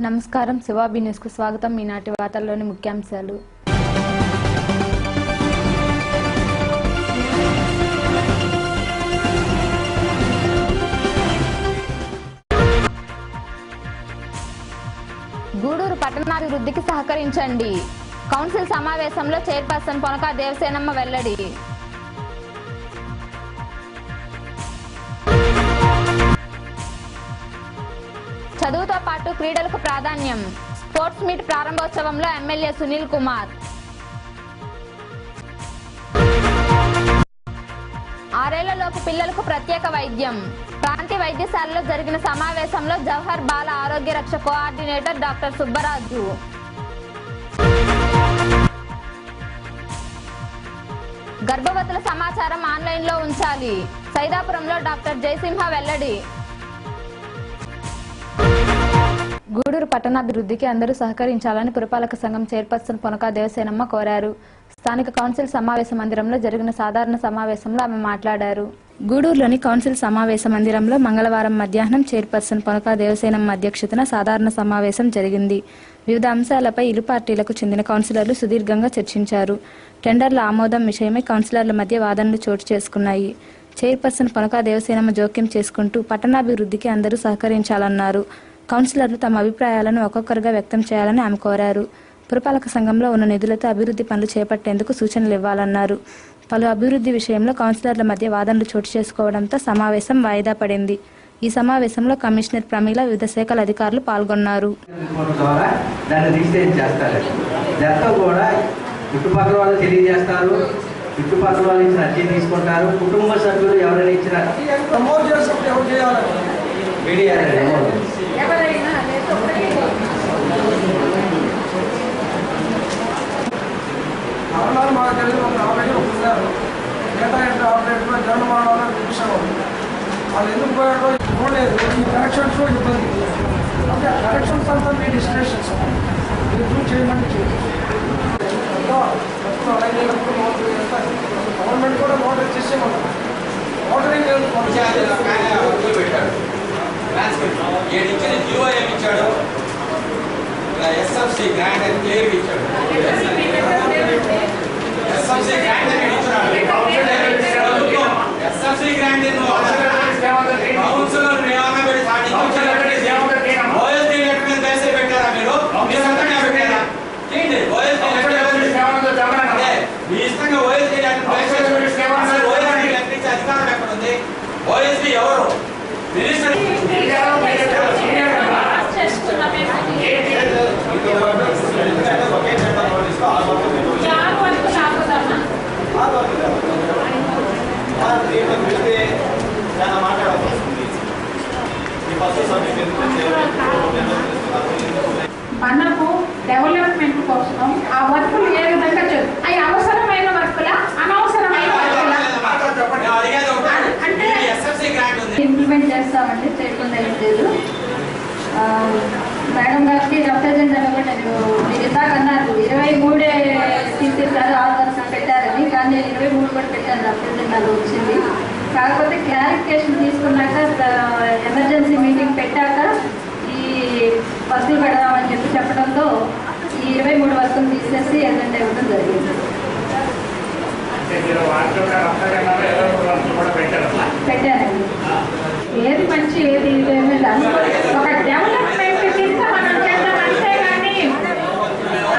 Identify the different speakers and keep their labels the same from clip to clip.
Speaker 1: నమస్కారం శివాబి న్యూస్ కు స్వాగతం. ఈనాటి వార్తల్లోని ముఖ్యాంశాలు. గూడూరు పట్టణాభివృద్ధికి సహకరించండి. కౌన్సిల్ సమావేశంలో చైర్పర్సన్ పొనక దేవసేనమ్మ వెల్లడి. చదువుతో పాటు క్రీడలకు ప్రాధాన్యం. స్పోర్ట్స్ మీట్ ప్రారంభోత్సవంలో ఎమ్మెల్యే సునీల్ కుమార్. 6 ఏళ్లలోపు పిల్లలకు ప్రత్యేక వైద్యం. ప్రాంతీయ వైద్యశాలలో జరిగిన సమావేశంలో జవహర్ బాల ఆరోగ్య రక్ష కోఆర్డినేటర్ డాక్టర్ సుబ్బరాజు. గర్భవతుల సమాచారం ఆన్లైన్లో ఉంచాలి. సైదాపురంలో డాక్టర్ జయసింహ వెల్లడి. గూడూరు పట్టణాభివృద్ధికి అందరూ సహకరించాలని పురపాలక సంఘం చైర్పర్సన్ పొనక దేవసేనమ్మ కోరారు. స్థానిక కౌన్సిల్ సమావేశ మందిరంలో జరిగిన సాధారణ సమావేశంలో ఆమె మాట్లాడారు. గూడూరులోని కౌన్సిల్ సమావేశ మందిరంలో మంగళవారం మధ్యాహ్నం చైర్పర్సన్ పొనక దేవసేనమ్మ అధ్యక్షతన సాధారణ సమావేశం జరిగింది. వివిధ అంశాలపై ఇరు పార్టీలకు చెందిన కౌన్సిలర్లు సుదీర్ఘంగా చర్చించారు. టెండర్ల ఆమోదం విషయమై కౌన్సిలర్ల మధ్య వాదనలు చోటు చేసుకున్నాయి. చైర్పర్సన్ పొనక దేవసేనమ్మ జోక్యం చేసుకుంటూ పట్టణాభివృద్ధికి అందరూ సహకరించాలన్నారు. కౌన్సిలర్లు తమ అభిప్రాయాలను ఒక్కొక్కరుగా వ్యక్తం చేయాలని ఆమె కోరారు. పురపాలక సంఘంలో ఉన్న నిధులతో అభివృద్ధి పనులు చేపట్టేందుకు సూచనలు ఇవ్వాలన్నారు. పలు అభివృద్ధి విషయంలో కౌన్సిలర్ల మధ్య వాదనలు చోటు చేసుకోవడంతో సమావేశం వాయిదా పడింది. ఈ సమావేశంలో కమిషనర్ ప్రమీల, వివిధ శాఖల అధికారులు పాల్గొన్నారు.
Speaker 2: చుట్టుపక్కల వాళ్ళు ఇచ్చిన అర్జీ తీసుకుంటారు. కుటుంబ సభ్యులు ఎవరైనా ఇచ్చిన
Speaker 3: వాళ్ళు ఎందుకు పోయాడో చూడలేదు. ఈ కరెక్షన్స్ ఇబ్బంది అంటే కరెక్షన్స్ అంతా మీ డిస్క్రిప్షన్స్ మీరు చేయమని గవర్నమెంట్ కూడా మోడల్ చేసేమన్నారు. మోడలింగ్
Speaker 4: ఇచ్చాడు. ఎస్ఎఫ్సి గ్రాంట్ అని క్లియర్ ఇచ్చాడు. ఎస్ఎఫ్సి గ్రాంట్ అని ఇచ్చాడు. ఎస్ఎఫ్సి గ్రాంట్ కౌన్సిలర్ ఏమన్నా పెట్టి ఓఎస్డీ లెటర్ మీద కేసే పెట్టారా మీరు? మీ సొంతంగా పెట్టారా? చేయండి. ఓఎస్డీ లెటర్ మీ ఇష్టంగా ఓఎస్డీ లెటర్ ఓఎస్డీ లెటర్ ఇచ్చే అధికారం ఎక్కడ ఉంది? ఓఎస్డీ ఎవరు? మినిస్టర్
Speaker 5: మనకు డెవలప్మెంట్ కోసం ఆ వర్కులు ఏ విధంగా అవి అవసరమైన వర్కుల అనవసరమైన వర్కుల అంటే ఇంప్లిమెంట్ చేస్తామండి. చేయకుండా ఏం లేదు. మేడం గారికి రిప్రజెంటేటివ్ కూడా నేను మీరు ఇందాక అన్నారు 23 తీసేసారు, 6 వరకు పెట్టారని. కానీ 23 కూడా పెట్టాను, రిప్రజెంటేటివ్ వచ్చింది. కాకపోతే క్లారిఫికేషన్ తీసుకున్నాక ఎమర్జెన్సీ మీటింగ్ పెట్టాక ఈ వర్కులు పెడదామని చెప్పడంతో ఈ 23 వర్కులు తీసేసి ఎజెండా ఇవ్వడం జరిగింది. పెట్టానండి. ఏది మంచి ఏది ఇదేమీ ఒక డెవలప్మెంట్ కింద మనం చేద్దామంటే కానీ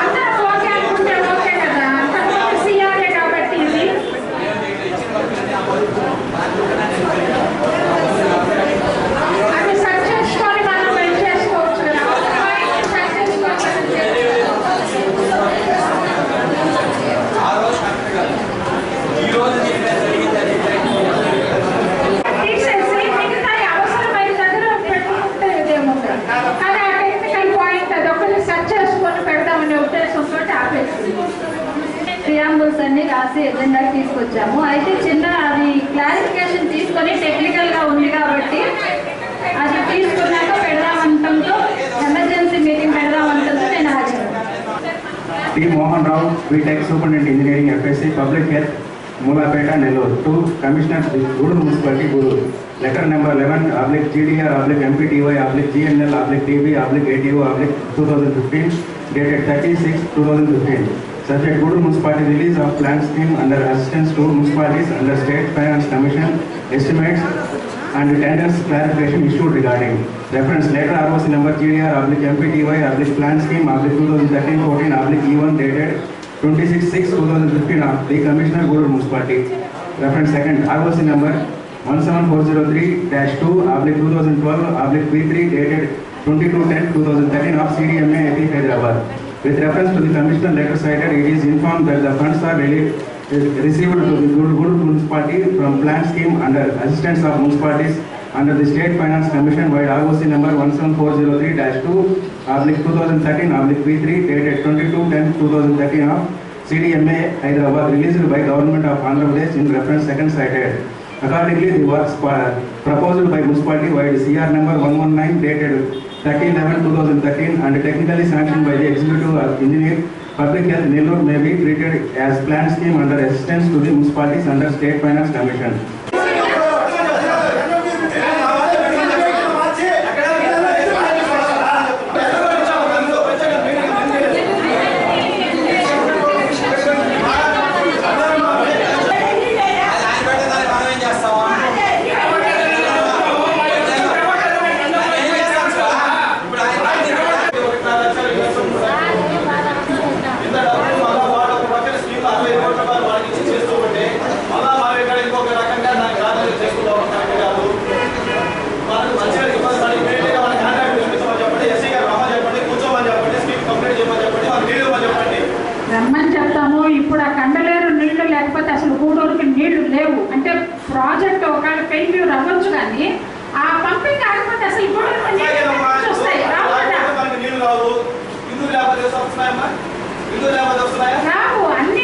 Speaker 5: అందరూ ఓకే అనుకుంటే ఓకే కదా. అంతకుముందు సీఆర్ఏ కాబట్టి ఇది అది సెర్చ్ చేసుకొని మనం వెయిట్ చేసుకోవచ్చు కదా. తీసేసి మిగతా అవసరమైన దగ్గర పెట్టుకుంటే ఇదేముంటుంది. కానీ ఆ టెక్నికల్ పాయింట్ అది ఒకటి సెర్చ్ చేసుకొని పెడదామనే ఉద్దేశంతో ఆపేసి ప్రియాంబుల్స్ అన్ని రాసి ఎజెండా తీసుకొచ్చాము. అయితే చిన్న అది క్లారిఫికేషన్ తీసుకొని టెక్నికల్ గా ఉంది కాబట్టి అది తీసుకున్నాక పెడదామంటంతో ఎమర్జెన్సీ మీటింగ్ పెడదామంటంతో నేను ఆగాను.
Speaker 6: T Mohan Rao, B Tech, superintendent engineering, FSC, public health, Mulapeta, Nellore. To Commissioner, Gudur Municipality, Gudur. Letter number 11/GDR/MPTY/GNL/TB/ATO/2015 dated 30/6/2015. Subject Gudur Municipality release of plan scheme under assistance to municipalities under State Finance Commission estimates and tenders clarification issued regarding. Reference letter ROC number GDR/MPTY/plan scheme/2013-14/E1 dated 26/6/2015 of the Commissioner Gudur Municipality. Reference second ROC number 17403-2/2012/P3 dated 22/10/2013 of CDMA AP Hyderabad. With reference to the Commissioner letter cited, it is informed that the funds are received to the Gudur Municipality from plan scheme under assistance of municipalities under the State Finance Commission while ROC number 17403-2/2013/P3 dated 22/10/2013 of CDMA Hyderabad released by Government of Andhra Pradesh in reference second cited. Accordingly, the works proposed by municipality while CR number 119 dated 30/11/2013 and technically sanctioned by the Executive Engineer Public Health Nellore may be treated as plan scheme under assistance to the municipalities under State Finance Commission.
Speaker 5: రమ్మని చెప్తాము. ఇప్పుడు ఆ కండలేరు నీళ్లు లేకపోతే అసలు గూడూరుకి నీళ్లు లేవు అంటే ప్రాజెక్ట్ ఒకవేళ ఫెయిల్యూర్ అవ్వచ్చు కానీ ఆ పంపింగ్ ఆగిపోతే అసలు గూడూరుకి నీళ్లు వస్తాయి రావు. అన్ని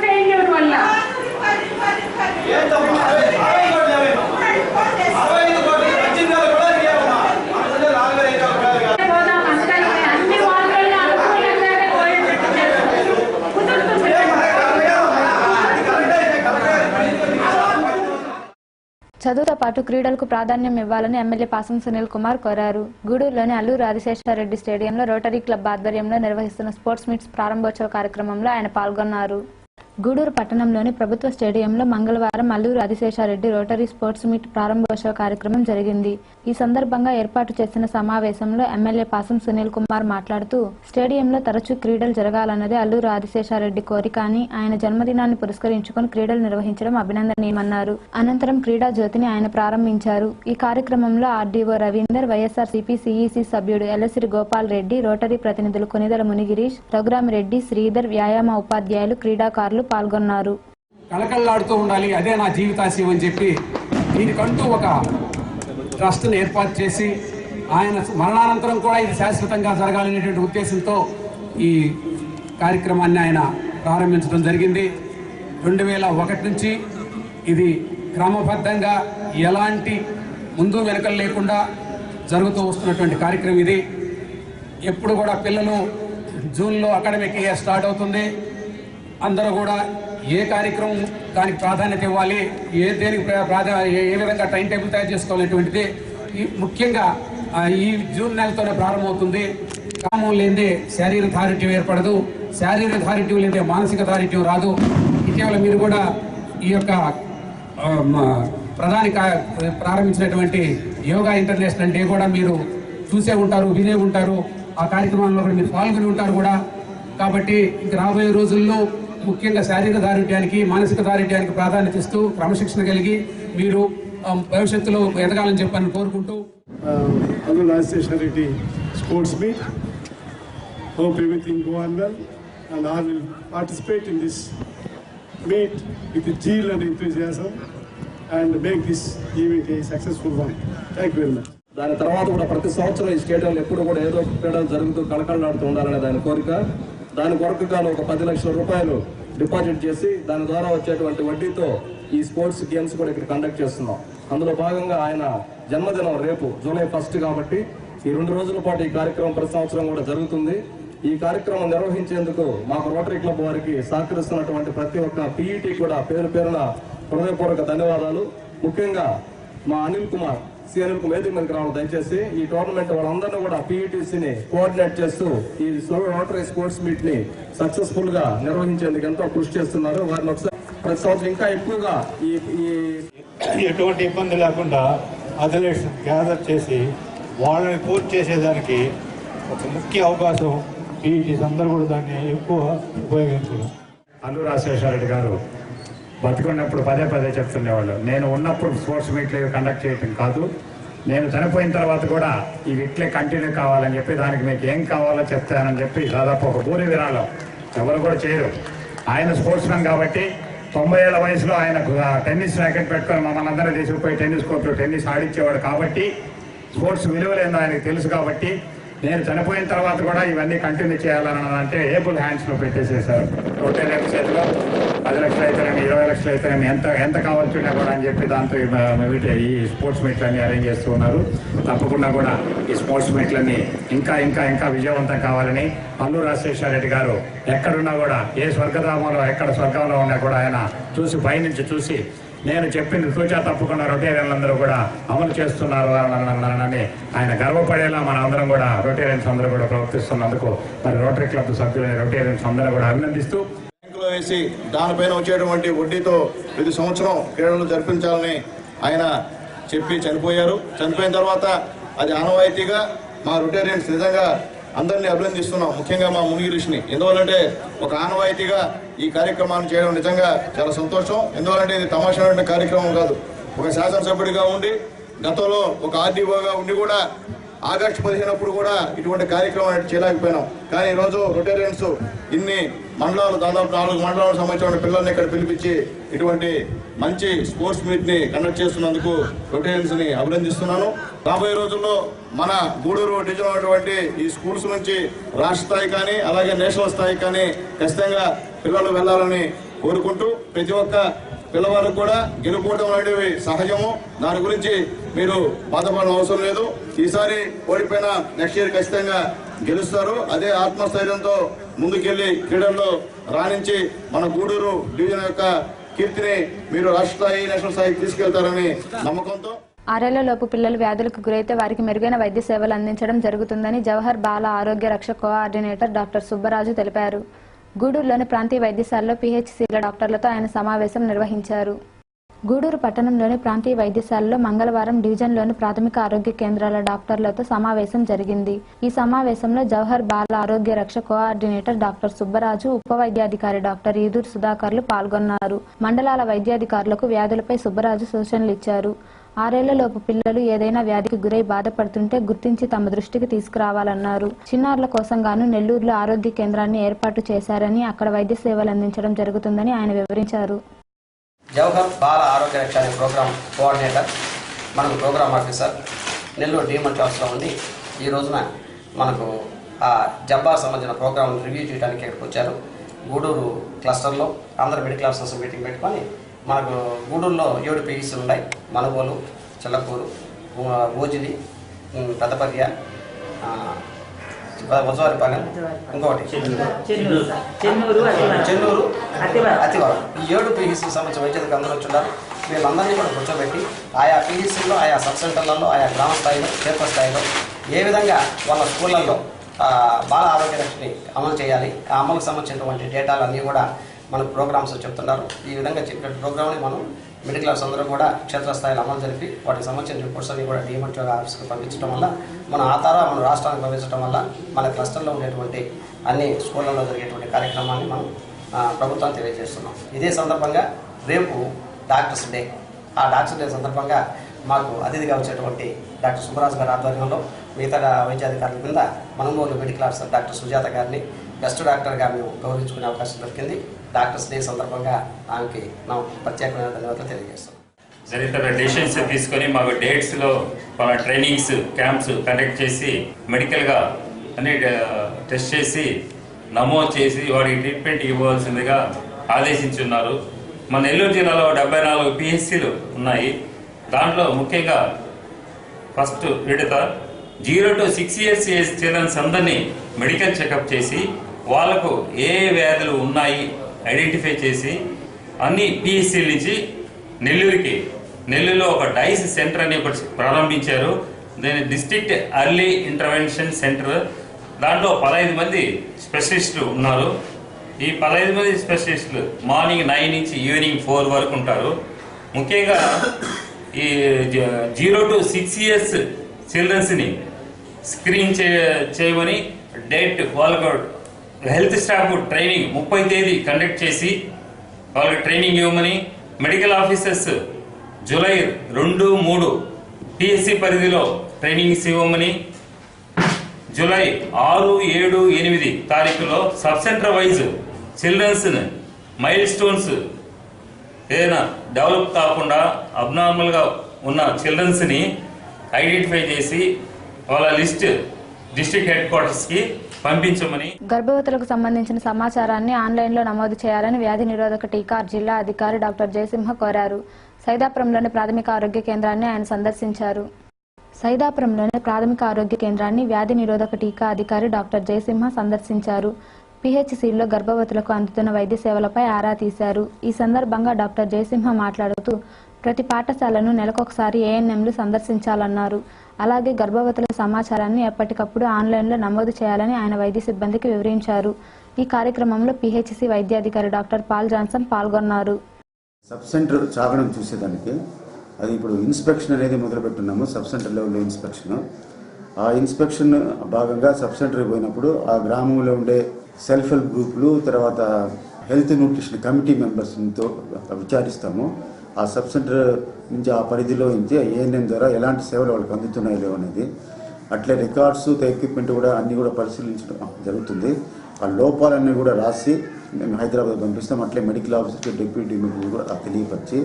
Speaker 5: ఫెయిల్యూర్ వల్ల
Speaker 1: చదువుతో పాటు క్రీడలకు ప్రాధాన్యం ఇవ్వాలని ఎమ్మెల్యే పాసం సునీల్ కుమార్ కోరారు. గూడూరులోని అల్లూరు ఆదిశేషారెడ్డి స్టేడియంలో రోటరీ క్లబ్ ఆధ్వర్యంలో నిర్వహిస్తున్న స్పోర్ట్స్ మీట్స్ ప్రారంభోత్సవ కార్యక్రమంలో ఆయన పాల్గొన్నారు. గూడూరు పట్టణంలోని ప్రభుత్వ స్టేడియంలో మంగళవారం Alluru Adiseshareddy rotary sports meet ప్రారంభోత్సవ కార్యక్రమం జరిగింది. ఈ సందర్భంగా ఏర్పాటు చేసిన సమావేశంలో ఎమ్మెల్యే పాసం సునీల్ కుమార్ మాట్లాడుతూ స్టేడియంలో తరచూ క్రీడలు జరగాలన్నదే అల్లూరు ఆదిశేషారెడ్డి కోరిక అని, ఆయన జన్మదినాన్ని పురస్కరించుకుని క్రీడలు నిర్వహించడం అభినందనీయమన్నారు. అనంతరం క్రీడా జ్యోతిని ఆయన ప్రారంభించారు. ఈ కార్యక్రమంలో ఆర్డీఓ రవీందర్, వైఎస్ఆర్సీపీ సిఈసి సభ్యుడు ఎల్లసిరి గోపాల్ రెడ్డి, రోటరీ ప్రతినిధులు కొనిదల మునిగిరీష్, రఘురామిరెడ్డి, శ్రీధర్, వ్యాయామ ఉపాధ్యాయులు, క్రీడాకారులు పాల్గొన్నారు.
Speaker 7: కలకల్లాడుతూ ఉండాలి, అదే నా జీవితాశయం అని చెప్పి దీనికంటూ ఒక ట్రస్ట్ని ఏర్పాటు చేసి ఆయన మరణానంతరం కూడా ఇది శాశ్వతంగా జరగాలనేటువంటి ఉద్దేశంతో ఈ కార్యక్రమాన్ని ఆయన ప్రారంభించడం జరిగింది. 2001 నుంచి ఇది క్రమబద్ధంగా ఎలాంటి ముందు వెనకలు లేకుండా జరుగుతూ వస్తున్నటువంటి కార్యక్రమం ఇది. ఎప్పుడు కూడా పిల్లలు జూన్లో అకాడమిక్ ఇయర్ స్టార్ట్ అవుతుంది. అందరూ కూడా ఏ కార్యక్రమం దానికి ప్రాధాన్యత ఇవ్వాలి, దేనికి ఏ విధంగా టైం టేబుల్ తయారు చేసుకోవాలనేటువంటిది ముఖ్యంగా ఈ జూన్ నెలతోనే ప్రారంభమవుతుంది. కామం లేదే శారీరక దారిద్ర్యం ఏర్పడదు, శారీరక దారిద్ర్యం లేదే మానసిక దారిద్ర్యం రాదు. ఇటీవల మీరు కూడా ఈ యొక్క ప్రధాని ప్రారంభించినటువంటి యోగా ఇంటర్నేషనల్ డే కూడా మీరు చూసే ఉంటారు, వినే ఉంటారు. ఆ కార్యక్రమంలో కూడా మీరు పాల్గొని ఉంటారు కూడా. కాబట్టి ఇంక రాబోయే రోజుల్లో ముఖ్యంగా శారీరక దారిద్ర్యానికి, మానసిక దారిద్ర్యానికి ప్రాధాన్యత ఇస్తూ క్రమశిక్షణ కలిగి మీరు భవిష్యత్తులో ఎదగాలని చెప్పని కోరుకుంటూ
Speaker 8: Alluru Adiseshareddy sports meet. Hope everything go on well, and I will participate in this meet with zeal and enthusiasm and make this event a successful one. Thank you very much.
Speaker 9: దాని తర్వాత కూడా ప్రతి సంవత్సరం ఈ స్టేడియంలో ఎప్పుడు కూడా ఏదో క్రీడలు జరుగుతూ కళకళలాడుతూ ఉండాలనే దాని కోరిక. దాని కొరకు గాను ఒక 10 లక్షల రూపాయలు డిపాజిట్ చేసి దాని ద్వారా వచ్చేటువంటి వడ్డీతో ఈ స్పోర్ట్స్ గేమ్స్ కూడా ఇక్కడ కండక్ట్ చేస్తున్నాం. అందులో భాగంగా ఆయన జన్మదినం రేపు జూలై 1 కాబట్టి ఈ 2 రోజుల పాటు ఈ కార్యక్రమం ప్రతి సంవత్సరం కూడా జరుగుతుంది. ఈ కార్యక్రమం నిర్వహించేందుకు మాకు రోటరీ క్లబ్ వారికి సహకరిస్తున్నటువంటి ప్రతి ఒక్క పీఈటీ కూడా పేరు పేరున హృదయపూర్వక ధన్యవాదాలు. ముఖ్యంగా మా అనిల్ కుమార్ వేదిక మీదకి రావడం దయచేసి ఈ టోర్నమెంట్ వాళ్ళందరినీ కూడా పీఈటీసీని కోఆర్డినేట్ చేస్తూ ఈ రోటరీ స్పోర్ట్స్ మీట్ ని సక్సెస్ఫుల్ గా నిర్వహించేందుకు ఎంతో కృషి చేస్తున్నారు. వారిని ఒకసారి ప్రతి సంవత్సరం ఇంకా ఎక్కువగా ఈ
Speaker 10: ఎటువంటి ఇబ్బంది లేకుండా అథ్లెట్స్ గ్యాదర్ చేసి వాళ్ళని పూర్తి చేసేదానికి ఒక ముఖ్య అవకాశం పీఈటీస్ అందరూ కూడా దాన్ని ఎక్కువ ఉపయోగించుకోవడం.
Speaker 11: అల్లూరి రాజశేఖరరెడ్డి గారు బతుకున్నప్పుడు పదే చెప్తుండేవాళ్ళు, నేను ఉన్నప్పుడు స్పోర్ట్స్ మీట్లు కండక్ట్ చేయటం కాదు, నేను చనిపోయిన తర్వాత కూడా ఇవి ఇట్లే కంటిన్యూ కావాలని చెప్పి దానికి మీకు ఏం కావాలో చెప్తానని చెప్పి దాదాపు ఒక భూరి విరాళం ఎవరు కూడా చేయరు. ఆయన స్పోర్ట్స్ మ్యాన్ కాబట్టి 90 ఏళ్ల వయసులో ఆయన టెన్నిస్ ర్యాకెట్ పెట్టుకొని మమ్మల్ని అందరూ తీసుకుపోయి టెన్నిస్ కోర్టులో టెన్నిస్ ఆడించేవాడు కాబట్టి స్పోర్ట్స్ విలువలేందో ఆయనకు తెలుసు కాబట్టి నేను చనిపోయిన తర్వాత కూడా ఇవన్నీ కంటిన్యూ చేయాలని అంటే ఏబుల్ హ్యాండ్స్లో పెట్టేసేసారు. రోటేరియన్ చేతిలో 10 లక్షలు అయితేనేమి 20 లక్షలు అయితేనేమి ఎంత కావాల్సిందా కూడా అని చెప్పి దాంతో ఈ స్పోర్ట్స్ మీట్లన్నీ అరేంజ్ చేస్తూ ఉన్నారు. తప్పకుండా కూడా ఈ స్పోర్ట్స్ మీట్లన్నీ ఇంకా విజయవంతం కావాలని అల్లూరి రాజశేఖరరెడ్డి గారు ఎక్కడున్నా కూడా ఏ స్వర్గధామంలో ఎక్కడ స్వర్గంలో ఉన్నా కూడా ఆయన చూసి పైనుంచి చూసి నేను చెప్పింది తూచా తప్పకుండా రొటేరియన్లందరూ కూడా అమలు చేస్తున్నారు అని ఆయన గర్వపడేలా మన అందరం కూడా రొటేరియన్స్ అందరూ కూడా ప్రవర్తిస్తున్నందుకు మరి రోటరీ క్లబ్ సభ్యులైన రొటేరియన్స్ అందరూ కూడా అభినందిస్తూ
Speaker 12: బ్యాంకులో వేసి దానిపైన వచ్చేటువంటి వడ్డీతో ప్రతి సంవత్సరం క్రీడలు జరిపించాలని ఆయన చెప్పి చనిపోయారు. చనిపోయిన తర్వాత అది ఆనవాయితీగా మా రొటేరియన్స్ నిజంగా అందరినీ అభినందిస్తున్నాం. ముఖ్యంగా మా మునిగిరిషిని. ఎందువల్లంటే ఒక ఆనవాయితీగా ఈ కార్యక్రమాన్ని చేయడం నిజంగా చాలా సంతోషం. ఎందువల్లంటే ఇది తమాషైన కార్యక్రమం కాదు. ఒక శాసనసభ్యుడిగా ఉండి గతంలో ఒక ఆర్డీఓగా ఉండి కూడా ఆగస్టు 15 కూడా ఇటువంటి కార్యక్రమం చేయలేకపోయినాం. కానీ ఈరోజు రొటేరియన్స్ ఇన్ని మండలాలు దాదాపు 4 మండలాలకు సంబంధించిన పిల్లల్ని ఇక్కడ పిలిపించి ఇటువంటి మంచి స్పోర్ట్స్ మీట్ ని కండక్ట్ చేస్తున్నందుకు రొటేరియన్స్ ని అభినందిస్తున్నాను. రాబోయే రోజుల్లో మన గూడూరు డివిజన్ ఉన్నటువంటి ఈ స్కూల్స్ నుంచి రాష్ట్ర స్థాయి కానీ అలాగే నేషనల్ స్థాయి కానీ ఖచ్చితంగా పిల్లలు వెళ్లాలని కోరుకుంటూ ప్రతి ఒక్క పిల్లవారికి కూడా గెలుపోవడం అనేవి సహజము. దాని గురించి మీరు బాధపడడం అవసరం లేదు. ఈసారి ఓడిపోయిన నెక్స్ట్ ఇయర్ ఖచ్చితంగా గెలుస్తారు. అదే ఆత్మస్థైర్యంతో ముందుకెళ్లి క్రీడల్లో రాణించి మన గూడూరు డివిజన్ యొక్క కీర్తిని మీరు రాష్ట్ర స్థాయి నేషనల్ స్థాయికి తీసుకెళ్తారని నమ్మకంతో
Speaker 1: 6 ఏళ్లలోపు పిల్లలు వ్యాధులకు గురైతే వారికి మెరుగైన వైద్య సేవలు అందించడం జరుగుతుందని జవహర్ బాల ఆరోగ్య రక్ష కోఆర్డినేటర్ డాక్టర్ సుబ్బరాజు తెలిపారు. గూడూరులోని ప్రాంతీయ వైద్యశాలలో పీహెచ్సీల డాక్టర్లతో ఆయన సమావేశం నిర్వహించారు. గూడూరు పట్టణంలోని ప్రాంతీయ వైద్యశాలలో మంగళవారం డివిజన్లోని ప్రాథమిక ఆరోగ్య కేంద్రాల డాక్టర్లతో సమావేశం జరిగింది. ఈ సమావేశంలో జవహర్ బాల ఆరోగ్య రక్ష కోఆర్డినేటర్ డాక్టర్ సుబ్బరాజు, ఉప వైద్యాధికారి డాక్టర్ ఈదూరు సుధాకర్లు పాల్గొన్నారు. మండలాల వైద్యాధికారులకు వ్యాధులపై సుబ్బరాజు సూచనలు ఇచ్చారు. 6 ఏళ్లలోపు పిల్లలు ఏదైనా వ్యాధికి గురై బాధపడుతుంటే గుర్తించి తమ దృష్టికి తీసుకురావాలన్నారు. చిన్నారుల కోసం గాను నెల్లూరులో ఆరోగ్య కేంద్రాన్ని ఏర్పాటు చేశారని, అక్కడ వైద్య సేవలు అందించడం జరుగుతుందని ఆయన వివరించారు.
Speaker 13: జవహర్ బాల ఆరోగ్య రక్ష అనే ప్రోగ్రామ్ కోఆర్డినేటర్, మనకు ప్రోగ్రామ్ ఆఫీసర్ నెల్లూరు డిఎంఎల్ క్లాస్లో ఉంది. ఈ రోజున మనకు ఆ జబ్బార్ సంబంధించిన ప్రోగ్రామ్ రివ్యూ చేయడానికి ఇక్కడికి వచ్చారు. గూడూరు క్లస్టర్లో అందరు మిడిల్ క్లాస్ మీటింగ్ పెట్టుకొని మనకు గూడూరులో 7 పీఈసీలు ఉన్నాయి. మనుగోలు, చిల్లకూరు, ఓజిలి, పెద్దపర్య, వజవారిపాలెం, ఇంకోటి చెన్నూరు, అతివరం. ఈ 7 పీఈసీకి సంబంధించిన వైద్యులకు అందరూ వచ్చున్నారు. వీళ్ళందరినీ కూడా కూర్చోబెట్టి ఆయా పీఈసీల్లో, ఆయా సబ్ సెంటర్లలో, ఆయా గ్రామ స్థాయిలో, క్షేత్ర స్థాయిలో ఏ విధంగా వాళ్ళ స్కూళ్ళల్లో బాల ఆరోగ్య రక్షని అమలు చేయాలి, ఆ అమలుకు సంబంధించినటువంటి డేటాలన్నీ కూడా మనకు ప్రోగ్రామ్స్ చెప్తున్నారు. ఈ విధంగా చెప్పిన ప్రోగ్రామ్ని మనం మిడిల్ క్లాస్ అందరూ కూడా క్షేత్రస్థాయిలో అమలు జరిపి వాటికి సంబంధించిన రిపోర్ట్స్ అన్ని కూడా డిఎంఎల్ ఆఫీస్కి పంపించడం వల్ల మన మన రాష్ట్రానికి పంపించడం వల్ల మన క్లస్టర్లో ఉండేటువంటి అన్ని స్కూళ్ళల్లో జరిగేటువంటి కార్యక్రమాన్ని మనం ప్రభుత్వాన్ని తెలియజేస్తున్నాం. ఇదే సందర్భంగా రేపు డాక్టర్స్ డే. ఆ డాక్టర్స్ డే సందర్భంగా మాకు అతిథిగా వచ్చేటువంటి డాక్టర్ సుబ్బరాజు గారి ఆధ్వర్యంలో మిగతా వైద్యాధికారుల కింద Manugolu medical officer doctor Sujatha గారిని బెస్ట్ డాక్టర్గా మేము గౌరవించుకునే అవకాశం దొరికింది. డాక్టర్స్ డే సందర్భంగా ఆమెకి నా ప్రత్యేకమైన ధన్యవాదాలు తెలియజేస్తాం.
Speaker 14: జరిగిన డెసిషన్స్ తీసుకొని మాకు డేట్స్లో ట్రైనింగ్స్ క్యాంప్స్ కండక్ట్ చేసి మెడికల్గా అన్ని టెస్ట్ చేసి నమోదు చేసి వాడికి ట్రీట్మెంట్ ఇవ్వాల్సిందిగా ఆదేశించున్నారు. మన నెల్లూరు జిల్లాలో 74 పిహెచ్సిలు ఉన్నాయి. దాంట్లో ముఖ్యంగా ఫస్ట్ విడత 0 to 6 years ఏజ్ చిల్డ్రన్స్ అందరినీ మెడికల్ చెకప్ చేసి వాళ్ళకు ఏ వ్యాధులు ఉన్నాయి ఐడెంటిఫై చేసి అన్ని పిహెచ్సిల నుంచి నెల్లూరులో ఒక డైస్ సెంటర్ అని ఒకటి ప్రారంభించారు. దీని డిస్ట్రిక్ట్ ఎర్లీ ఇంటర్వెన్షన్ సెంటర్. దాంట్లో 15 మంది స్పెషలిస్టులు ఉన్నారు. ఈ 15 మంది స్పెషలిస్టులు మార్నింగ్ 9 నుంచి ఈవినింగ్ 4 వరకు ఉంటారు. ముఖ్యంగా ఈ 0 to 6 years చిల్డ్రన్స్ని స్క్రీన్ చేయమని డేట్ వాళ్ళకు హెల్త్ స్టాఫ్ ట్రైనింగ్ 30 తేదీ కండక్ట్ చేసి వాళ్ళకి ట్రైనింగ్ ఇవ్వమని, మెడికల్ ఆఫీసర్స్ జూలై 2, 3 పిఎస్సి పరిధిలో ట్రైనింగ్స్ ఇవ్వమని, జూలై 6, 7, 8 తారీఖులో sub centre wise children's milestones ఏదైనా డెవలప్ కాకుండా అబ్నార్మల్గా ఉన్న చిల్డ్రన్స్ని ఐడెంటిఫై చేసి వాళ్ళ లిస్ట్ డిస్ట్రిక్ట్ హెడ్ క్వార్టర్స్కి పంపించమని.
Speaker 1: గర్భవతులకు సంబంధించిన సమాచారాన్ని ఆన్లైన్లో నమోదు చేయాలని వ్యాధి నిరోధక టీకా జిల్లా అధికారి డాక్టర్ జయసింహ కోరారు. సైదాపురంలోని ప్రాథమిక ఆరోగ్య కేంద్రాన్ని ఆయన సందర్శించారు. సైదాపురంలోని ప్రాథమిక ఆరోగ్య కేంద్రాన్ని వ్యాధి నిరోధక టీకా అధికారి డాక్టర్ జయసింహ సందర్శించారు. పిహెచ్సిలో గర్భవతులకు అందుతున్న వైద్య సేవలపై ఆరా తీశారు. ఈ సందర్భంగా డాక్టర్ జయసింహ మాట్లాడుతూ ప్రతి పాఠశాలను నెలకొకసారి ఏఎన్ఎంలు సందర్శించాలన్నారు. అలాగే గర్భవతుల సమాచారాన్ని ఎప్పటికప్పుడు ఆన్లైన్లో నమోదు చేయాలని ఆయన వైద్య సిబ్బందికి వివరించారు. ఈ కార్యక్రమంలో పిహెచ్సి వైద్యాధికారి డాక్టర్ పాల్ జాన్సన్ పాల్గొన్నారు.
Speaker 15: సబ్ సెంటర్ చాగడం చూసేదానికి అది ఇప్పుడు ఇన్స్పెక్షన్ అనేది మొదలుపెట్టున్నాము. సబ్ సెంటర్ లెవెల్లో ఇన్స్పెక్షన్. ఆ ఇన్స్పెక్షన్ భాగంగా సబ్ సెంటర్కి పోయినప్పుడు ఆ గ్రామంలో ఉండే సెల్ఫ్ హెల్ప్ గ్రూపులు, తర్వాత హెల్త్ న్యూట్రిషన్ కమిటీ మెంబర్స్తో విచారిస్తాము. ఆ సబ్ సెంటర్ నుంచి ఆ పరిధిలో నుంచి ఏఎన్ఎం ద్వారా ఎలాంటి సేవలు వాళ్ళకి అందుతున్నాయో అనేది, అట్లే రికార్డ్స్ ఎక్విప్మెంట్ కూడా అన్నీ కూడా పరిశీలించడం జరుగుతుంది. ఆ లోపాలన్నీ కూడా రాసి మేము హైదరాబాద్ పంపిస్తాం. అట్లే మెడికల్ ఆఫీసర్, డిప్యూటీ మెడికల్ కూడా తెలియపరిచి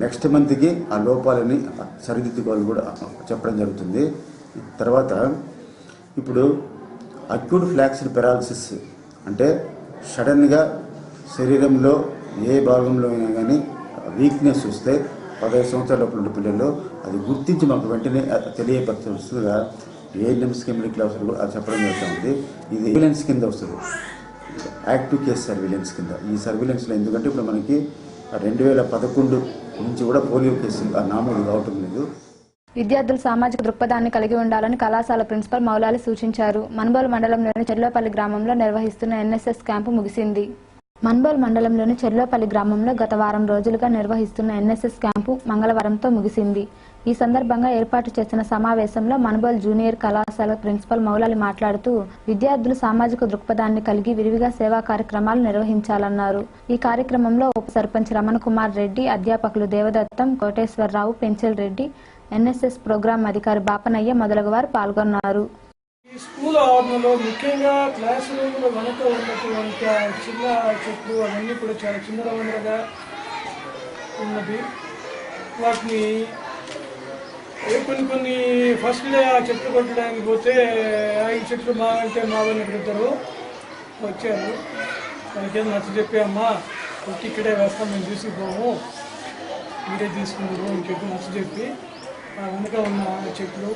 Speaker 15: నెక్స్ట్ మంత్కి ఆ లోపాలని సరిదిద్దుకోవాలని కూడా చెప్పడం జరుగుతుంది. తర్వాత ఇప్పుడు అక్యూట్ ఫ్లాక్సిడ్ పెరాలసిస్ అంటే సడన్గా శరీరంలో ఏ భాగంలో అయినా కానీ వీక్నెస్ వస్తే 15 సంవత్సరాల లోపల ఉన్న పిల్లల్లో అది గుర్తించి మాకు వెంటనే తెలియపరచుగా ఏఎన్ఎంస్కి మెడికల్ ఆఫీసర్ కూడా చెప్పడం జరుగుతుంది. ఇది సర్విలెన్స్ కింద వస్తుంది, యాక్టివ్ కేస్ సర్విలెన్స్ కింద. ఈ సర్విలెన్స్లో ఎందుకంటే ఇప్పుడు మనకి 2011 నుంచి కూడా పోలియో కేసులు నామోదు కావటం లేదు.
Speaker 1: విద్యార్థులు సామాజిక దృక్పథాన్ని కలిగి ఉండాలని కళాశాల ప్రిన్సిపల్ మౌలాలి సూచించారు. మన్బోల్ మండలంలోని చెర్లోపల్లి గ్రామంలో నిర్వహిస్తున్న ఎన్ఎస్ఎస్ క్యాంపు ముగిసింది. మన్బోల్ మండలంలోని చెర్లోపల్లి గ్రామంలో గత వారం రోజులుగా నిర్వహిస్తున్న ఎన్ఎస్ఎస్ క్యాంపు మంగళవారంతో ముగిసింది. ఈ సందర్భంగా ఏర్పాటు చేసిన సమావేశంలో మన్బోల్ జూనియర్ కళాశాల ప్రిన్సిపల్ మౌలాలి మాట్లాడుతూ విద్యార్థులు సామాజిక దృక్పథాన్ని కలిగి విరివిగా సేవా కార్యక్రమాలు నిర్వహించాలన్నారు. ఈ కార్యక్రమంలో ఉప సర్పంచ్ రమణ కుమార్ రెడ్డి, అధ్యాపకులు దేవదత్తం, కోటేశ్వరరావు, పెంచెల్ రెడ్డి, ఎన్ఎస్ఎస్ ప్రోగ్రాం అధికారి బాపనయ్య మొదలగు వారు పాల్గొన్నారు.
Speaker 3: ఈ స్కూల్ ఆవరణలో ముఖ్యంగా క్లాస్ రూమ్లో వెనక ఉన్నటువంటి చిన్న చెట్లు అవన్నీ కూడా చాలా చిన్నగా ఉన్నది. వాటిని కొన్ని ఫస్ట్ డే ఆ చెట్లు కొట్టడానికి పోతే ఈ చెట్లు మావంటే మావని పెడతారు. వచ్చారు, మనకేం నచ్చ చెప్పామ్మా కొట్టి ఇక్కడే వేస్తాం, మేము తీసుకుపోము, మీరే తీసుకుంటారు అని చెప్పి నచ్చ చెప్పి ఆ వెనుక ఉన్న చెట్లు,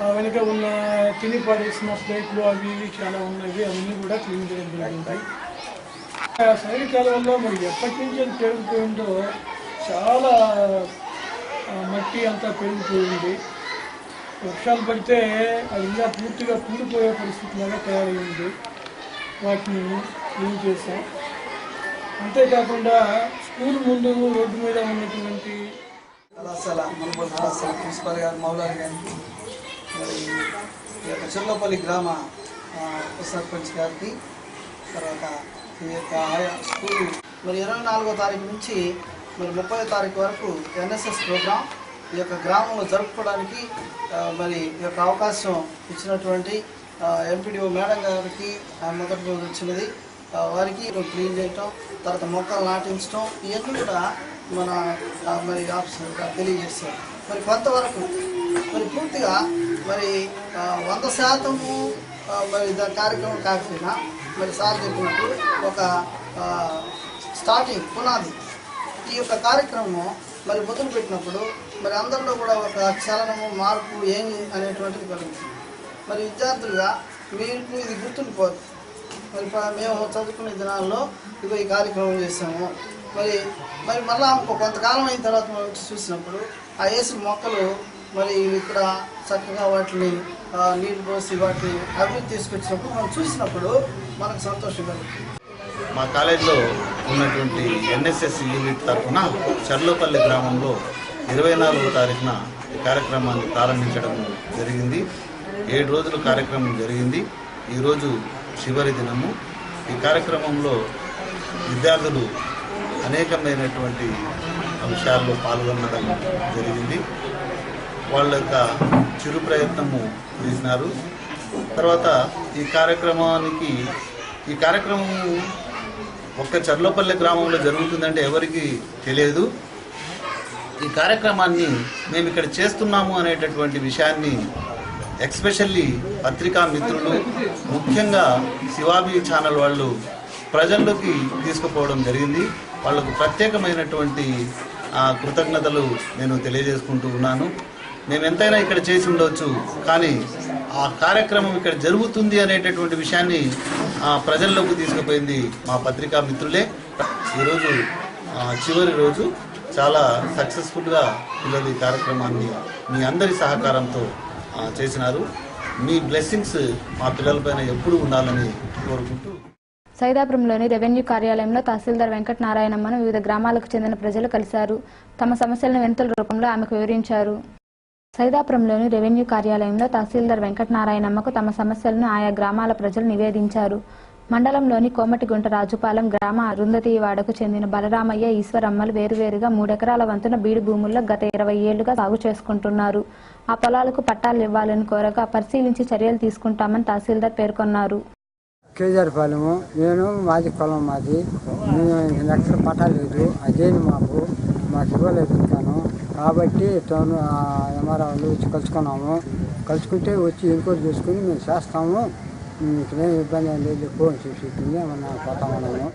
Speaker 3: ఆ వెనుక ఉన్న తిని పడేసిన ప్లేట్లు అవి ఇవి చాలా ఉన్నవి, అవన్నీ కూడా క్లీన్ చేయడం జరుగుతాయి. సైడ్ కాలంలో మరి ఎప్పటి నుంచి అది పెరిగిపోయిందో చాలా మట్టి అంతా పెరిగిపోయింది. వర్షాలు పడితే అది ఇంకా పూర్తిగా కూలిపోయే పరిస్థితిలాగా తయారైంది. వాటిని క్లీన్ చేసాం. అంతేకాకుండా స్కూల్ ముందు రోడ్డు మీద ఉన్నటువంటి
Speaker 16: కళాశాల మన్బోల్ కళాశాల ప్రిన్సిపాల్ గారు మౌలాలి గారికి, మరి ఈ యొక్క చెర్లోపల్లి గ్రామ ఉప సర్పంచ్ గారికి, తర్వాత ఈ యొక్క ఆయా స్కూల్ మరి 24వ తారీఖు నుంచి మరి 30వ తారీఖు వరకు ఎన్ఎస్ఎస్ ప్రోగ్రాం ఈ యొక్క గ్రామంలో జరుపుకోవడానికి మరి ఈ యొక్క అవకాశం ఇచ్చినటువంటి ఎంపీడీఓ మేడం గారికి మొదటి రోజు వచ్చినది. వారికి క్లీన్ చేయటం, తర్వాత మొక్కలు నాటించడం, ఇవన్నీ కూడా మన మరి ఆఫీసర్ గారు తెలియజేస్తారు. మరి కొంతవరకు మరి పూర్తిగా మరి 100% మరి దాని కార్యక్రమం కాకపోయినా మరి సార్ చెప్పినట్టు ఒక స్టార్టింగ్ పునాది. ఈ యొక్క కార్యక్రమం మరి మొదలుపెట్టినప్పుడు మరి అందరిలో కూడా ఒక చలనము మార్పు ఏమి అనేటువంటిది కలుగుతుంది. మరి విద్యార్థులుగా మీకు ఇది గుర్తుండిపోదు. మరి మేము చదువుకునే దినాల్లో ఇగో ఈ కార్యక్రమం చేసాము. మరి మళ్ళా కొంతకాలం అయిన తర్వాత మనం వచ్చి చూసినప్పుడు ఆ వేసిన మొక్కలు మరి ఇక్కడ చక్కగా వాటిని నీరు పోసి వాటిని అభివృద్ధి తీసుకొచ్చినప్పుడు మనం చూసినప్పుడు మనకు సంతోషం కలుగుతుంది.
Speaker 12: మా కాలేజీలో ఉన్నటువంటి ఎన్ఎస్ఎస్ యూనిట్ తరఫున చర్లపల్లి గ్రామంలో 24వ తారీఖున ఈ కార్యక్రమాన్ని ప్రారంభించడం జరిగింది. 7 రోజుల కార్యక్రమం జరిగింది. ఈరోజు చివరి దినము. ఈ కార్యక్రమంలో విద్యార్థులు అనేకమైనటువంటి అంశాల్లో పాల్గొనడం జరిగింది. వాళ్ళ యొక్క చిరు ప్రయత్నము చేసినారు. తర్వాత ఈ కార్యక్రమం ఒక్క చర్లపల్లి గ్రామంలో జరుగుతుందంటే ఎవరికి తెలియదు. ఈ కార్యక్రమాన్ని మేము ఇక్కడ చేస్తున్నాము అనేటటువంటి విషయాన్ని ఎక్స్పెషల్లీ పత్రికా మిత్రులు, ముఖ్యంగా శివాబి ఛానల్ వాళ్ళు ప్రజల్లోకి తీసుకుపోవడం జరిగింది. వాళ్లకు ప్రత్యేకమైనటువంటి కృతజ్ఞతలు నేను తెలియజేసుకుంటూ ఉన్నాను. మేము ఎంతైనా ఇక్కడ చేసి ఉండవచ్చు, కానీ ఆ కార్యక్రమం ఇక్కడ జరుగుతుంది అనేటటువంటి విషయాన్ని ప్రజల్లోకి తీసుకుపోయింది మా పత్రికా మిత్రులే. ఈరోజు చివరి రోజు చాలా సక్సెస్ఫుల్గా పిల్లలు ఈ కార్యక్రమాన్ని మీ అందరి సహకారంతో చేసినారు. మీ బ్లెస్సింగ్స్ మా పిల్లలపైన ఎప్పుడూ ఉండాలని కోరుకుంటూ
Speaker 1: సైదాపురంలోని రెవెన్యూ కార్యాలయంలో తహసీల్దార్ వెంకట నారాయణమ్మను వివిధ గ్రామాలకు చెందిన ప్రజలు కలిశారు. తమ సమస్యలను వినతుల రూపంలో ఆమెకు వివరించారు. సైదాపురంలోని రెవెన్యూ కార్యాలయంలో తహసీల్దార్ వెంకట నారాయణమ్మకు తమ సమస్యలను ఆయా గ్రామాల ప్రజలు నివేదించారు. మండలంలోని కోమటిగుంట రాజుపాలెం గ్రామ అరుంధతీవాడకు చెందిన బలరామయ్య, ఈశ్వరమ్మలు వేరువేరుగా 3 ఎకరాల వంతున బీడు భూముల్లో గత 20 ఏళ్లుగా సాగు చేసుకుంటున్నారు. ఆ పొలాలకు పట్టాలు ఇవ్వాలని కోరగా పరిశీలించి చర్యలు తీసుకుంటామని తహసీల్దార్ పేర్కొన్నారు.
Speaker 17: కేజీఆర్పాలెము, నేను మాది పొలం మాది, లక్షల పట్టాలు లేదు, అదేమి మాకు ఇవ్వలేదు ఇస్తాను. కాబట్టి టౌన్ ఎంఆర్ఓలు వచ్చి కలుసుకుంటే వచ్చి ఎంక్వైరీ చేసుకుని మేము చేస్తాము, ఇక్కడేం ఇబ్బంది ఏం లేదు, ఫోన్ చూసి ఏమన్నా పోతామన్నాము.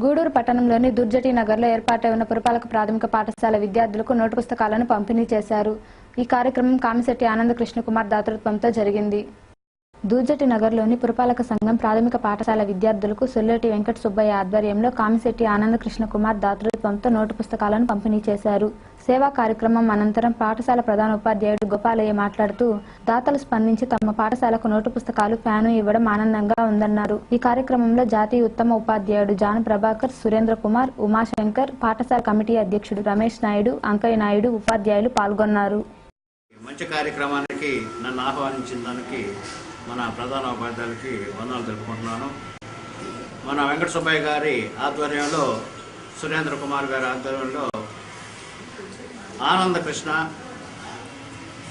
Speaker 1: గూడూరు పట్టణంలోని దుర్జటి నగర్లో ఏర్పాటై ఉన్న పురపాలక ప్రాథమిక పాఠశాల విద్యార్థులకు నోటు పుస్తకాలను పంపిణీ చేశారు. ఈ కార్యక్రమం కామిశెట్టి ఆనంద కృష్ణకుమార్ దాతృత్వంతో జరిగింది. దూర్జటి నగర్లోని పురపాలక సంఘం ప్రాథమిక పాఠశాల విద్యార్థులకు సొల్లేటి వెంకట సుబ్బయ్య ఆధ్వర్యంలో కామిశెట్టి ఆనంద కృష్ణకుమార్ దాతృత్వంతో నోటు పుస్తకాలను పంపిణీ చేశారు. సేవా కార్యక్రమం అనంతరం పాఠశాల ప్రధాన ఉపాధ్యాయుడు గోపాలయ్య మాట్లాడుతూ దాతలు స్పందించి తమ పాఠశాలకు నోటు పుస్తకాలు, ఫ్యాను ఇవ్వడం ఆనందంగా ఉందన్నారు. ఈ కార్యక్రమంలో జాతీయ ఉత్తమ ఉపాధ్యాయుడు జాన్ ప్రభాకర్, సురేంద్ర కుమార్, ఉమాశంకర్, పాఠశాల కమిటీ అధ్యక్షుడు రమేష్ నాయుడు, అంకయ్య నాయుడు, ఉపాధ్యాయులు పాల్గొన్నారు.
Speaker 18: మంచి కార్యక్రమానికి నన్ను ఆహ్వానించిన దానికి మన ప్రధాన ఉపాధ్యాయులకి వందనాలు తెలుపుకుంటున్నాను. మన వెంకట సుబ్బయ్య గారి ఆధ్వర్యంలో, సురేంద్ర కుమార్ గారి ఆధ్వర్యంలో ఆనంద కృష్ణ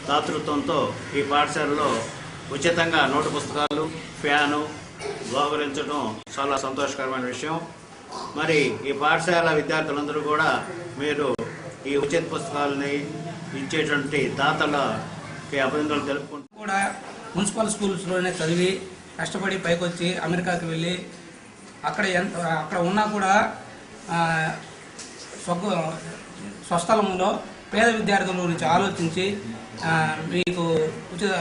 Speaker 18: దాతృత్వంతో ఈ పాఠశాలలో ఉచితంగా నోటు పుస్తకాలు, ఫ్యాను బహుకరించడం చాలా సంతోషకరమైన విషయం. మరి ఈ పాఠశాల విద్యార్థులందరూ కూడా మీరు ఈ ఉచిత పుస్తకాలని ఇచ్చేటువంటి దాతలకి అభినందనలు తెలుపుకుంటూ
Speaker 19: కూడా మున్సిపల్ స్కూల్స్లోనే చదివి కష్టపడి పైకి వచ్చి అమెరికాకి వెళ్ళి అక్కడ ఉన్నా కూడా స్వస్థలంలో పేద విద్యార్థుల గురించి ఆలోచించి మీకు ఉచిత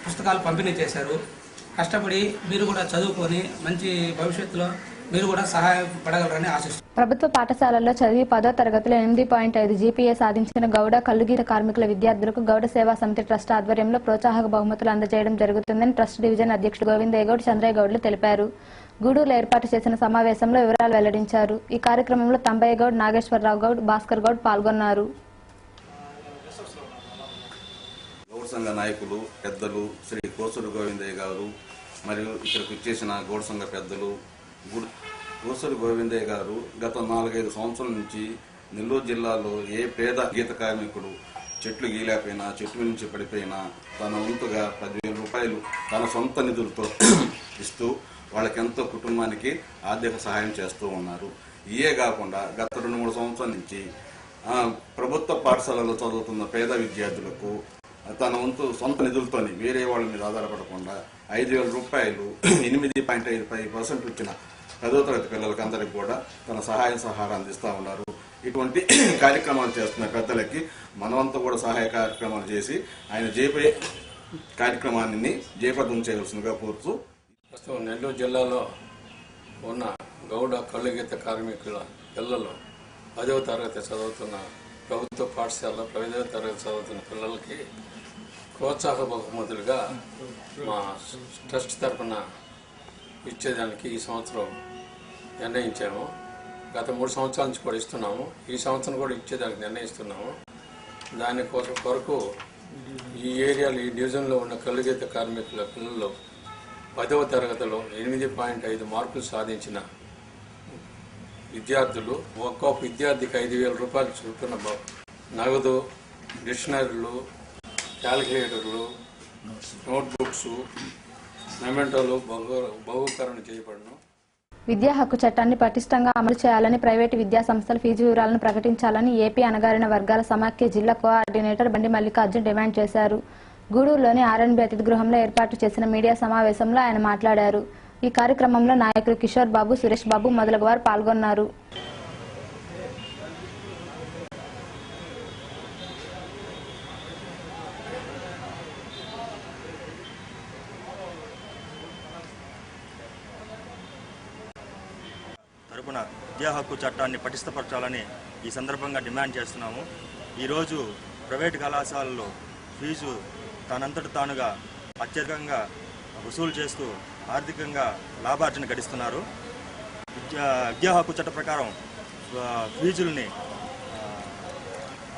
Speaker 19: పుస్తకాలు పంపిణీ చేశారు. కష్టపడి మీరు కూడా చదువుకొని మంచి భవిష్యత్తులో మీరు కూడా సహాయపడగలరని ఆశిస్తున్నాను.
Speaker 1: ప్రభుత్వ పాఠశాలల్లో చదివి 10వ తరగతిలో 8.5 జీపీఏ సాధించిన గౌడ, కల్లుగీత కార్మికుల విద్యార్థులకు గౌడ సేవా సమితి ట్రస్ట్ ఆధ్వర్యంలో ప్రోత్సాహక బహుమతులు అందజేయడం జరుగుతుందని ట్రస్ట్ డివిజన్ అధ్యక్షుడు గోవిందయ్య గౌడ్, చంద్రయ్య గౌడ్లు తెలిపారు. గూడూరులో ఏర్పాటు చేసిన సమావేశంలో వివరాలు వెల్లడించారు. ఈ కార్యక్రమంలో తంబయ్య గౌడ్, నాగేశ్వరరావు గౌడ్, భాస్కర్ గౌడ్ పాల్గొన్నారు.
Speaker 20: గౌడ సంఘ నాయకులు, పెద్దలు, శ్రీ కోసూరు గోవిందయ్య గారు మరియు ఇక్కడికి వచ్చేసిన గౌడ సంఘ పెద్దలు, కోసూరు గోవిందయ్య గారు గత 4-5 సంవత్సరాల నుంచి నెల్లూరు జిల్లాలో ఏ పేద గీత కార్మికుడు చెట్లు గీలేకపోయినా, చెట్టు నుంచి పడిపోయినా తన వంతుగా 10,000 రూపాయలు తన సొంత నిధులతో ఇస్తూ వాళ్ళకెంతో కుటుంబానికి ఆర్థిక సహాయం చేస్తూ ఉన్నారు. ఇయే కాకుండా గత 2-3 సంవత్సరాల నుంచి ప్రభుత్వ పాఠశాలలో చదువుతున్న పేద విద్యార్థులకు తన వంతు సొంత నిధులతోని వేరే వాళ్ళ మీద ఆధారపడకుండా 5,000 రూపాయలు 8.55% వచ్చిన 10వ తరగతి పిల్లలకి అందరికీ కూడా తన సహారం అందిస్తూ ఉన్నారు. ఇటువంటి కార్యక్రమాలు చేస్తున్న పెద్దలకి మనమంతా కూడా సహాయ కార్యక్రమాలు చేసి ఆయన జయపే కార్యక్రమాన్ని జయప్రదం చేయవలసిందిగా కోరుతూ
Speaker 7: నెల్లూరు జిల్లాలో ఉన్న గౌడ కళ్ళుగీత కార్మికుల పిల్లలు 10వ తరగతి చదువుతున్న ప్రభుత్వ పాఠశాలలో 10వ తరగతి చదువుతున్న పిల్లలకి ప్రోత్సాహ బహుమతులుగా మా ట్రస్ట్ తరఫున ఇచ్చేదానికి ఈ సంవత్సరం నిర్ణయించాము. గత 3 సంవత్సరాల నుంచి కూడా ఇస్తున్నాము. ఈ సంవత్సరం కూడా ఇచ్చేదానికి నిర్ణయిస్తున్నాము. దానికోసం కొరకు ఈ ఏరియాలో ఈ డివిజన్లో ఉన్న కళ్ళుగీత కార్మికుల పిల్లలు 10వ తరగతిలో 8.5 మార్కులు సాధించిన విద్యార్థులు ఒక్కొక్క విద్యార్థికి 5,000 రూపాయలు చొప్పున నగదు, డిక్షనరీలు, క్యాలిక్యులేటర్లు, నోట్బుక్స్, మెమెంటోలు బహుకరణ చేయబడను.
Speaker 1: విద్యా హక్కు చట్టాన్ని పటిష్టంగా అమలు చేయాలని ప్రైవేటు విద్యా సంస్థల ఫీజు వివరాలను ప్రకటించాలని ఏపీ అణగారిన వర్గాల సమాఖ్య జిల్లా కోఆర్డినేటర్ బండి మల్లికార్జున్ డిమాండ్ చేశారు. గూడూరులోని ఆర్ఎన్బి అతిథి గృహంలో ఏర్పాటు చేసిన మీడియా సమావేశంలో ఆయన మాట్లాడారు. ఈ కార్యక్రమంలో నాయకులు కిషోర్ బాబు, సురేష్ బాబు మొదలగు వారు పాల్గొన్నారు.
Speaker 21: తరపున విద్యా హక్కు చట్టాన్ని పటిష్టపరచాలని ఈ సందర్భంగా డిమాండ్ చేస్తున్నాము. ఈరోజు ప్రైవేటు కళాశాలలో ఫీజు తనంతట తానుగా అత్యధికంగా వసూలు చేస్తూ ఆర్థికంగా లాభార్జన గడిస్తున్నారు. విద్యా హక్కు చట్ట ప్రకారం ఫీజుల్ని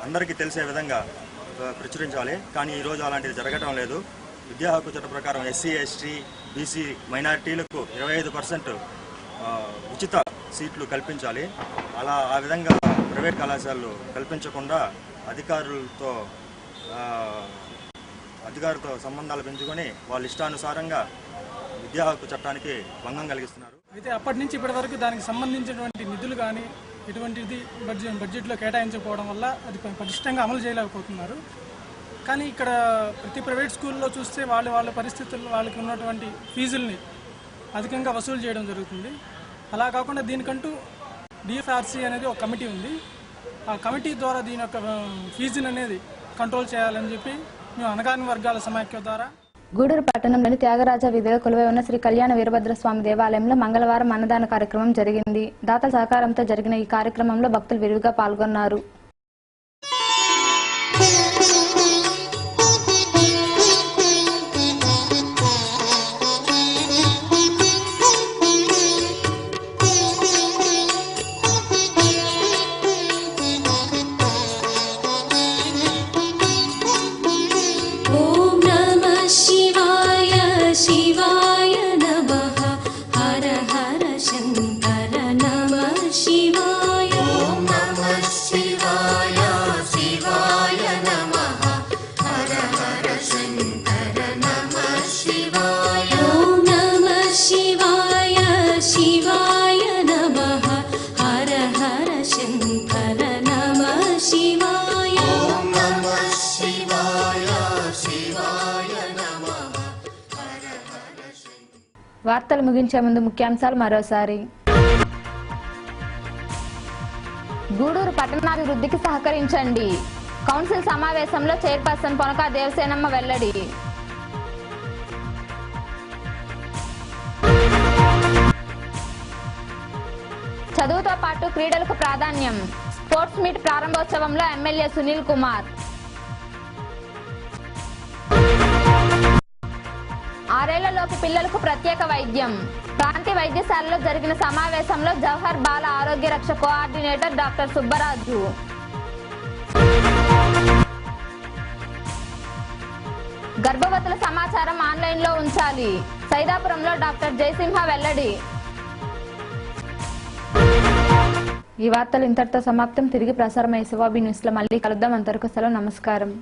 Speaker 21: అందరికీ తెలిసే విధంగా ప్రచురించాలి. కానీ ఈరోజు అలాంటిది జరగటం లేదు. విద్యా హక్కు చట్ట ప్రకారం ఎస్సీ, ఎస్టీ, బీసీ మైనారిటీలకు 25% ఉచిత సీట్లు కల్పించాలి. ఆ విధంగా ప్రైవేట్ కళాశాలలు కల్పించకుండా అధికారులతో సంబంధాలు పెంచుకొని వాళ్ళ ఇష్టానుసారంగా విద్యా హక్కు చట్టానికి భంగం కలిగిస్తున్నారు.
Speaker 3: అయితే అప్పటి నుంచి ఇప్పటి వరకు దానికి సంబంధించినటువంటి నిధులు కానీ ఎటువంటిది బడ్జెట్లో కేటాయించకపోవడం వల్ల అది పటిష్టంగా అమలు చేయలేకపోతున్నారు. కానీ ఇక్కడ ప్రతి ప్రైవేట్ స్కూల్లో చూస్తే వాళ్ళ పరిస్థితుల్లో వాళ్ళకి ఉన్నటువంటి ఫీజుల్ని అధికంగా వసూలు చేయడం జరుగుతుంది. అలా కాకుండా దీనికంటూ డిఎఫ్ఆర్సి అనేది ఒక కమిటీ ఉంది. ఆ కమిటీ ద్వారా దీని యొక్క ఫీజుని అనేది కంట్రోల్ చేయాలని చెప్పి మేము అణగారిన వర్గాల సమాఖ్య ద్వారా
Speaker 1: గూడూరు పట్టణంలోని త్యాగరాజ వీధిలో కొలువై ఉన్న శ్రీ కళ్యాణ వీరభద్రస్వామి దేవాలయంలో మంగళవారం అన్నదాన కార్యక్రమం జరిగింది. దాతల సహకారంతో జరిగిన ఈ కార్యక్రమంలో భక్తులు విరివిగా పాల్గొన్నారు. వార్తలు ముగించే ముందు ముఖ్యాంశాలు మరోసారి. గూడూరు పట్టణాభివృద్ధికి సహకరించండి. కౌన్సిల్ సమావేశంలో చైర్పర్సన్ పొనకా దేవసేనమ్మ వెల్లడి. చదువుతో పాటు క్రీడలకు ప్రాధాన్యం. స్పోర్ట్స్ మీట్ ప్రారంభోత్సవంలో ఎమ్మెల్యే సునీల్ కుమార్. 6 ఏళ్లలోపు పిల్లలకు ప్రత్యేక వైద్యం. ప్రాంతీయ వైద్యశాలలో జరిగిన సమావేశంలో జవహర్ బాల ఆరోగ్య రక్ష కోఆర్డినేటర్ డాక్టర్ సుబ్బరాజు. గర్భవతుల సమాచారం ఆన్లైన్లో ఉంచాలి. సైదాపురంలో డాక్టర్ జయసింహ వెల్లడి. ఈ వార్తలు ఇంతటితో సమాప్తం. తిరిగి ప్రసారమయ్యే శివాబి న్యూస్లో మళ్ళీ కలుద్దాం. అంతవరకు సెలవు. నమస్కారం.